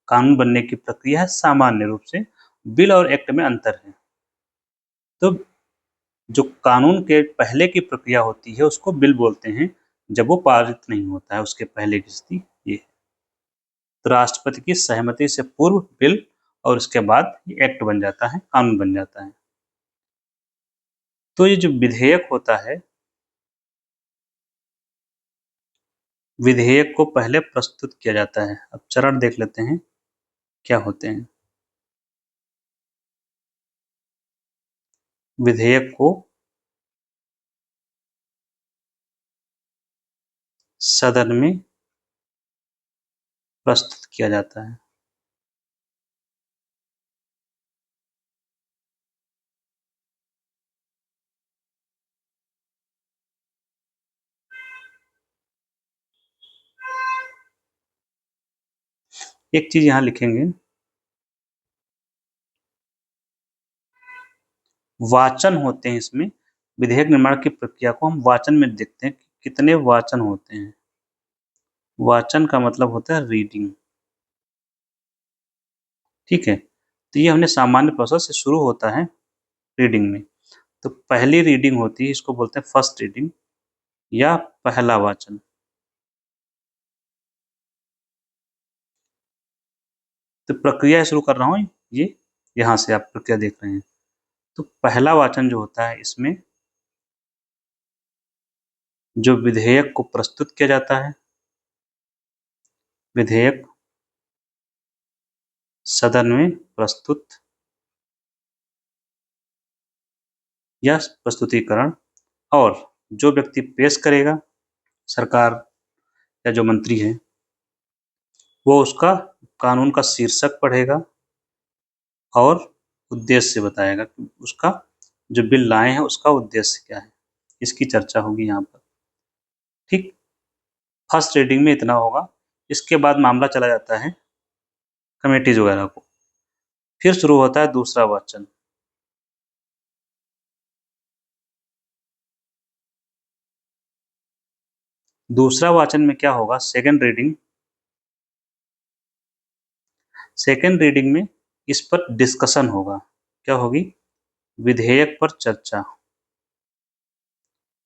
कानून बनने की प्रक्रिया है। सामान्य रूप से बिल और एक्ट में अंतर है। तो जो कानून के पहले की प्रक्रिया होती है उसको बिल बोलते हैं, जब वो पारित नहीं होता है उसके पहले की स्थिति ये है। तो राष्ट्रपति की सहमति से पूर्व बिल, और उसके बाद ये एक्ट बन जाता है, कानून बन जाता है। तो ये जो विधेयक होता है, विधेयक को पहले प्रस्तुत किया जाता है। अब चरण देख लेते हैं क्या होते हैं। विधेयक को सदन में प्रस्तुत किया जाता है। एक चीज यहाँ लिखेंगे, वाचन होते हैं इसमें। विधेयक निर्माण की प्रक्रिया को हम वाचन में देखते हैं कि कितने वाचन होते हैं। वाचन का मतलब होता है रीडिंग। ठीक है, तो ये हमने सामान्य प्रोसेस से शुरू होता है रीडिंग में। तो पहली रीडिंग होती है, इसको बोलते हैं फर्स्ट रीडिंग या पहला वाचन। तो प्रक्रिया शुरू कर रहा हूँ, ये यहाँ से आप प्रक्रिया देख रहे हैं। तो पहला वाचन जो होता है, इसमें जो विधेयक को प्रस्तुत किया जाता है, विधेयक सदन में प्रस्तुत या प्रस्तुतिकरण, और जो व्यक्ति पेश करेगा, सरकार या जो मंत्री है, वो उसका कानून का शीर्षक पढ़ेगा और उद्देश्य बताएगा कि उसका जो बिल लाए हैं उसका उद्देश्य क्या है। इसकी चर्चा होगी यहाँ पर। ठीक, फर्स्ट रीडिंग में इतना होगा। इसके बाद मामला चला जाता है कमेटीज वगैरह को। फिर शुरू होता है दूसरा वाचन। दूसरा वाचन में क्या होगा, सेकेंड रीडिंग। सेकेंड रीडिंग में इस पर डिस्कशन होगा। क्या होगी, विधेयक पर चर्चा।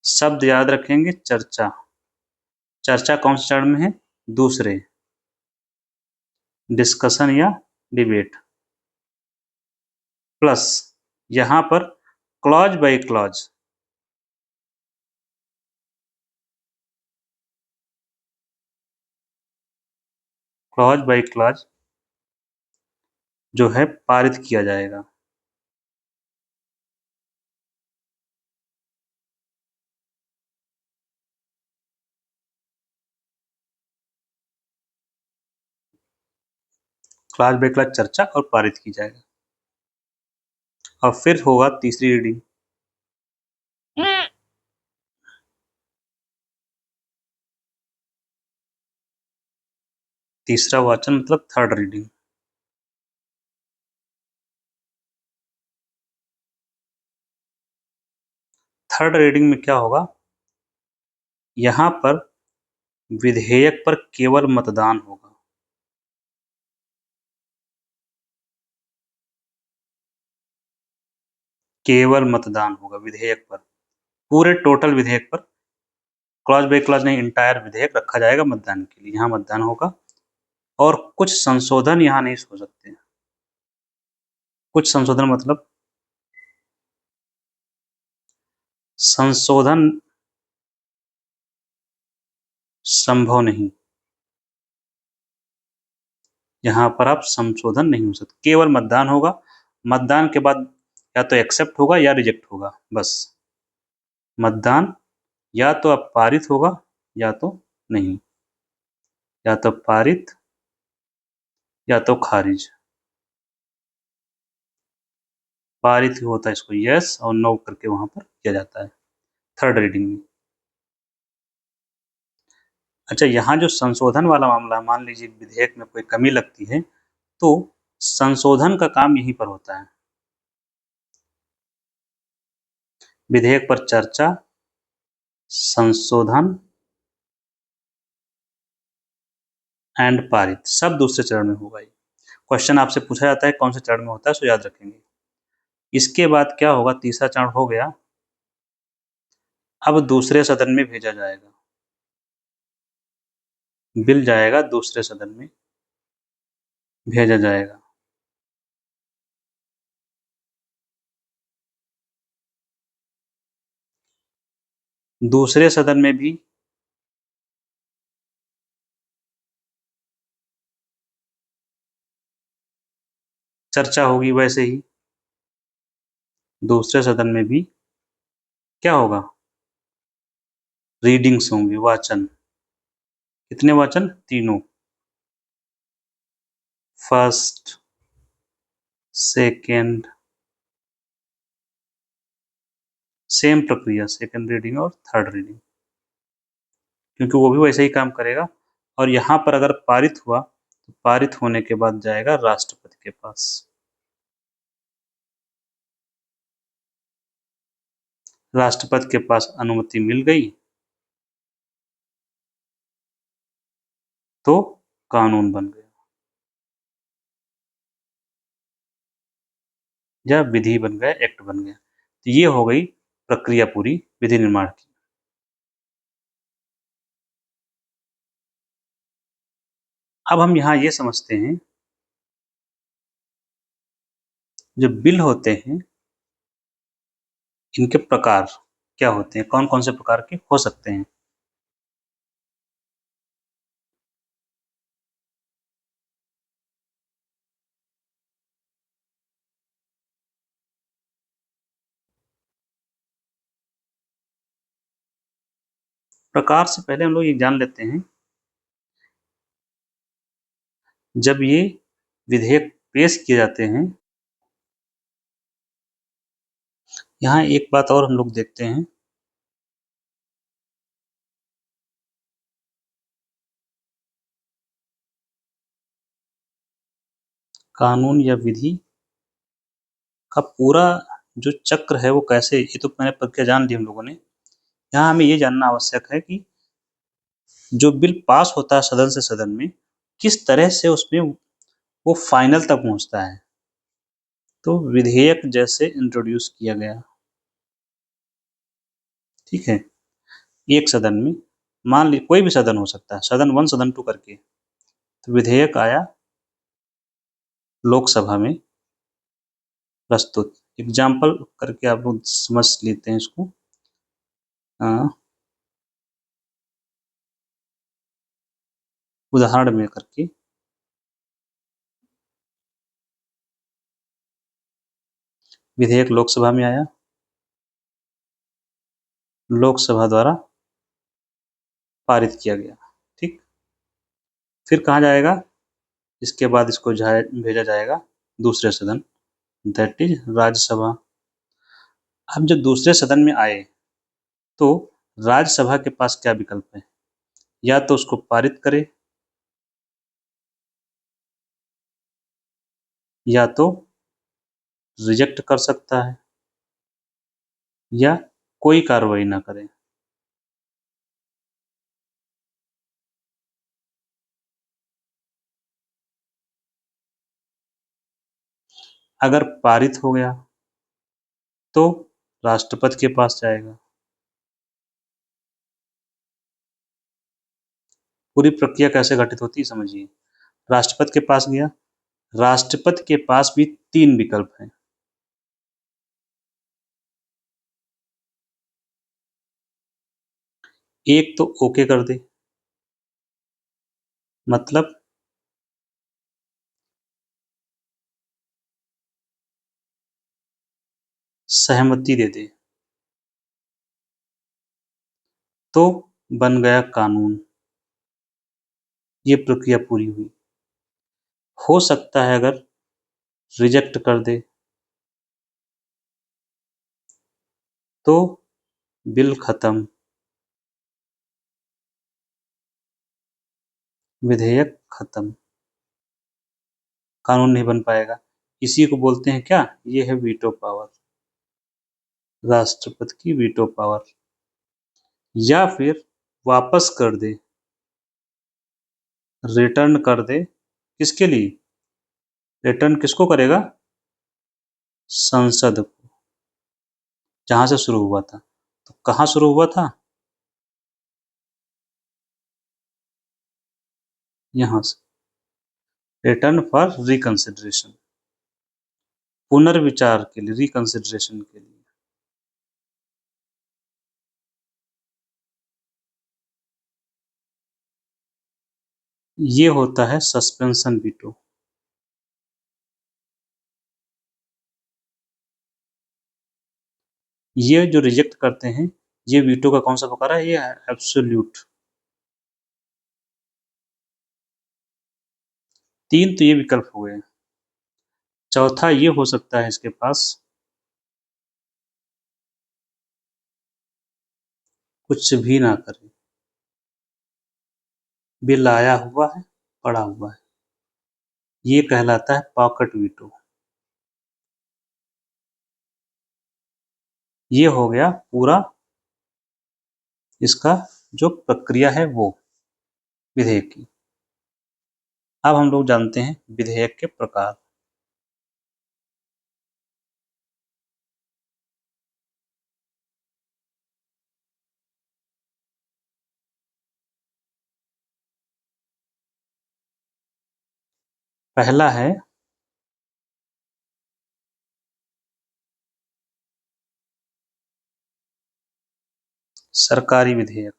शब्द याद रखेंगे, चर्चा। चर्चा कौन से चरण में है, दूसरे। डिस्कशन या डिबेट, प्लस यहां पर clause by clause, clause by clause जो है पारित किया जाएगा। क्लॉज बाय क्लॉज चर्चा और पारित की जाएगा। और फिर होगा तीसरी रीडिंग। तीसरा वाचन मतलब थर्ड रीडिंग। थर्ड रीडिंग में क्या होगा, यहां पर विधेयक पर केवल मतदान होगा। केवल मतदान होगा विधेयक पर, पूरे टोटल विधेयक पर। क्लॉज बाय क्लॉज नहीं, इंटायर विधेयक रखा जाएगा मतदान के लिए। यहाँ मतदान होगा, और कुछ संशोधन यहाँ नहीं हो सकते। कुछ संशोधन मतलब संशोधन संभव नहीं। यहाँ पर आप संशोधन नहीं हो सकते, केवल मतदान होगा। मतदान के बाद या तो एक्सेप्ट होगा या रिजेक्ट होगा, बस। मतदान या तो अब पारित होगा या तो नहीं, या तो पारित या तो खारिज। पारित होता है इसको यस और नो करके वहां पर किया जाता है थर्ड रीडिंग में। अच्छा, यहाँ जो संशोधन वाला मामला, मान लीजिए विधेयक में कोई कमी लगती है तो संशोधन का काम यहीं पर होता है। विधेयक पर चर्चा, संशोधन एंड पारित सब दूसरे चरण में होगा। क्वेश्चन आपसे पूछा जाता है कौन से चरण में होता है, सो याद रखेंगे। इसके बाद क्या होगा, तीसरा चरण हो गया, अब दूसरे सदन में भेजा जाएगा। बिल जाएगा दूसरे सदन में भेजा जाएगा। दूसरे सदन में भी चर्चा होगी, वैसे ही दूसरे सदन में भी क्या होगा, रीडिंग्स होंगे, वाचन। कितने वाचन, तीनों। फर्स्ट, सेकेंड, सेम प्रक्रिया, सेकेंड रीडिंग और थर्ड रीडिंग, क्योंकि वो भी वैसे ही काम करेगा। और यहाँ पर अगर पारित हुआ तो पारित होने के बाद जाएगा राष्ट्रपति के पास। राष्ट्रपति के पास अनुमति मिल गई तो कानून बन गया या विधि बन गया, एक्ट बन गया। तो ये हो गई प्रक्रिया पूरी विधि निर्माण की। अब हम यहाँ ये समझते हैं, जो बिल होते हैं इनके प्रकार क्या होते हैं, कौन कौन से प्रकार के हो सकते हैं। प्रकार से पहले हम लोग ये जान लेते हैं, जब ये विधेयक पेश किए जाते हैं, यहाँ एक बात और हम लोग देखते हैं, कानून या विधि का पूरा जो चक्र है वो कैसे, ये तो मैंने प्रक्रिया जान ली हम लोगों ने। यहाँ हमें ये जानना आवश्यक है कि जो बिल पास होता है सदन से सदन में, किस तरह से उसमें वो फाइनल तक पहुंचता है। तो विधेयक जैसे इंट्रोड्यूस किया गया, ठीक है, एक सदन में, मान ली कोई भी सदन हो सकता है, सदन 1 सदन 2 करके, तो विधेयक आया लोकसभा में प्रस्तुत। एग्जाम्पल करके आप लोग समझ लेते हैं इसको। उदाहरण में करके, विधेयक लोकसभा में आया, लोकसभा द्वारा पारित किया गया, ठीक। फिर कहाँ जाएगा, इसके बाद इसको भेजा जाएगा दूसरे सदन, दैट इज राज्यसभा। अब जब दूसरे सदन में आए तो राज्यसभा के पास क्या विकल्प है, या तो उसको पारित करे या तो रिजेक्ट कर सकता है या कोई कार्रवाई ना करे। अगर पारित हो गया तो राष्ट्रपति के पास जाएगा। पूरी प्रक्रिया कैसे घटित होती है समझिए। राष्ट्रपति के पास गया, राष्ट्रपति के पास भी 3 विकल्प हैं। एक तो ओके कर दे, मतलब सहमति दे दे तो बन गया कानून। ये प्रक्रिया पूरी हुई। हो सकता है अगर रिजेक्ट कर दे तो बिल खत्म, विधेयक खत्म, कानून नहीं बन पाएगा। इसी को बोलते हैं क्या? ये है वीटो पावर, राष्ट्रपति की वीटो पावर। या फिर वापस कर दे, रिटर्न कर दे। किसके लिए? रिटर्न किसको करेगा? संसद को, जहां से शुरू हुआ था। तो कहां शुरू हुआ था? यहां से। रिटर्न फॉर रिकंसिडरेशन, पुनर्विचार के लिए, रिकंसिडरेशन के लिए। ये होता है सस्पेंशन वीटो। ये जो रिजेक्ट करते हैं, ये वीटो का कौन सा प्रकार है? ये एब्सोल्यूट। 3 तो ये विकल्प हो गए। चौथा ये हो सकता है इसके पास, कुछ भी ना करे, बिल आया हुआ है, पड़ा हुआ है। ये कहलाता है पॉकेट वीटो। ये हो गया पूरा इसका जो प्रक्रिया है वो विधेयक की। अब हम लोग जानते हैं विधेयक के प्रकार। पहला है सरकारी विधेयक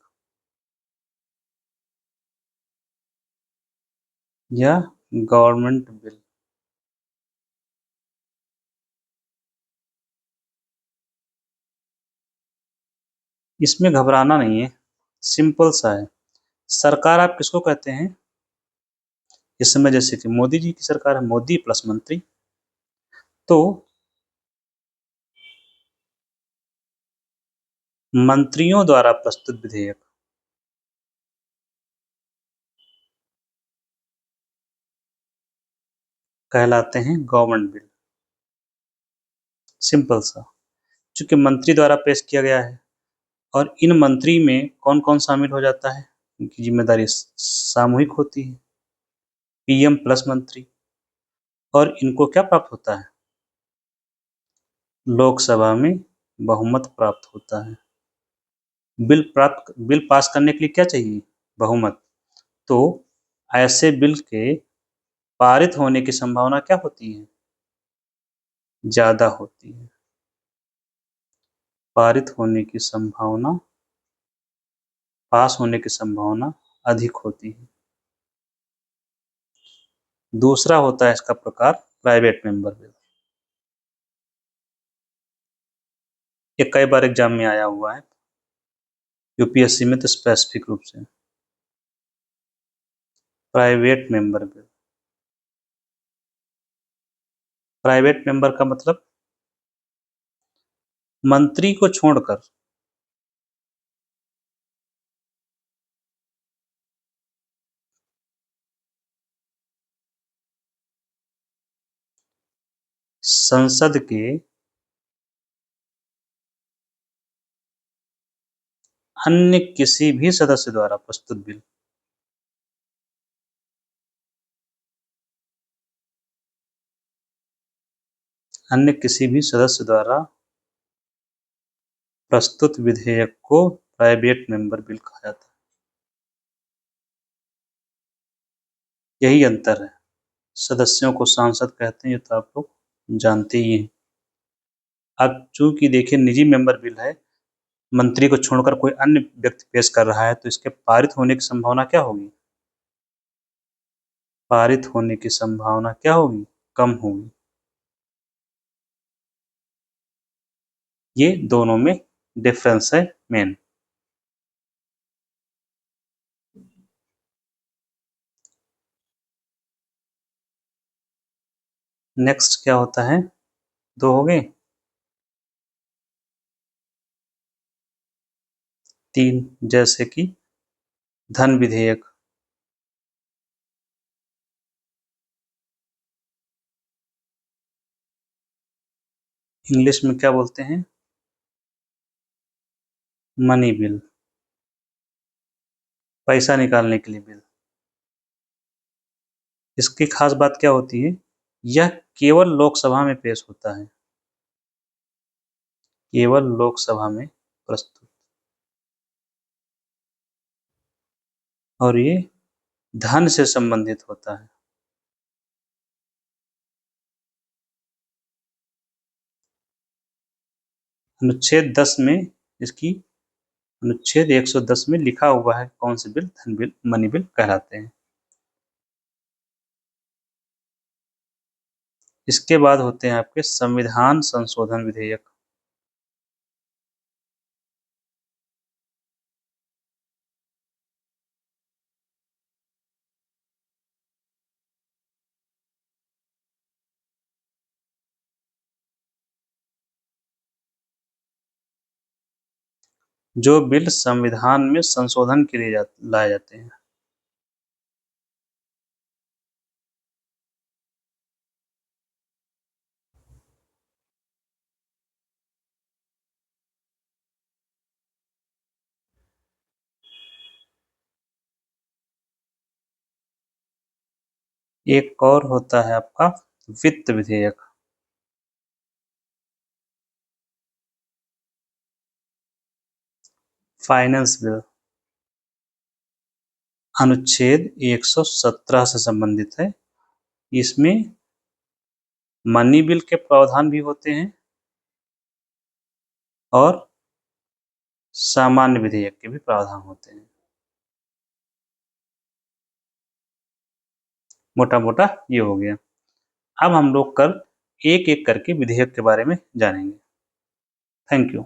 या गवर्नमेंट बिल। इसमें घबराना नहीं है, सिंपल सा है। सरकार आप किसको कहते हैं? इस समय जैसे कि मोदी जी की सरकार है, मोदी प्लस मंत्री। तो मंत्रियों द्वारा प्रस्तुत विधेयक कहलाते हैं गवर्नमेंट बिल। सिंपल सा, चूंकि मंत्री द्वारा पेश किया गया है और इन मंत्री में कौन कौन शामिल हो जाता है, उनकी जिम्मेदारी सामूहिक होती है, पीएम प्लस मंत्री। और इनको क्या प्राप्त होता है? लोकसभा में बहुमत प्राप्त होता है। बिल पास करने के लिए क्या चाहिए? बहुमत। तो ऐसे बिल के पारित होने की संभावना क्या होती है? ज्यादा होती है। पारित होने की संभावना, पास होने की संभावना अधिक होती है। दूसरा होता है इसका प्रकार प्राइवेट मेंबर बिल। ये कई बार एग्जाम में आया हुआ है, यूपीएससी में तो स्पेसिफिक रूप से। Private member bill, private member का मतलब मंत्री को छोड़कर संसद के अन्य किसी भी सदस्य द्वारा प्रस्तुत बिल। अन्य किसी भी सदस्य द्वारा प्रस्तुत विधेयक को प्राइवेट मेंबर बिल कहा जाता है। यही अंतर है। सदस्यों को सांसद कहते हैं, ये तो आप लोग जानते ही हैं। अब चूंकि देखिए निजी मेंबर बिल है, मंत्री को छोड़कर कोई अन्य व्यक्ति पेश कर रहा है, तो इसके पारित होने की संभावना क्या होगी? पारित होने की संभावना क्या होगी? कम होगी। ये दोनों में डिफरेंस है मेन। नेक्स्ट क्या होता है, 2 हो गए, 3 जैसे कि धन विधेयक, इंग्लिश में क्या बोलते हैं, मनी बिल, पैसा निकालने के लिए बिल। इसकी खास बात क्या होती है, यह केवल लोकसभा में पेश होता है, केवल लोकसभा में प्रस्तुत, और ये धन से संबंधित होता है। अनुच्छेद 10 में इसकी, अनुच्छेद 110 में लिखा हुआ है कौन से बिल धन बिल, मनी बिल कहलाते हैं। इसके बाद होते हैं आपके संविधान संशोधन विधेयक। जो बिल संविधान में संशोधन के लिए लाए जाते हैं। एक और होता है आपका वित्त विधेयक, फाइनेंस बिल, अनुच्छेद 117 से संबंधित है। इसमें मनी बिल के प्रावधान भी होते हैं और सामान्य विधेयक के भी प्रावधान होते हैं। मोटा मोटा ये हो गया। अब हम लोग कल एक एक करके विधेयक के बारे में जानेंगे। Thank you.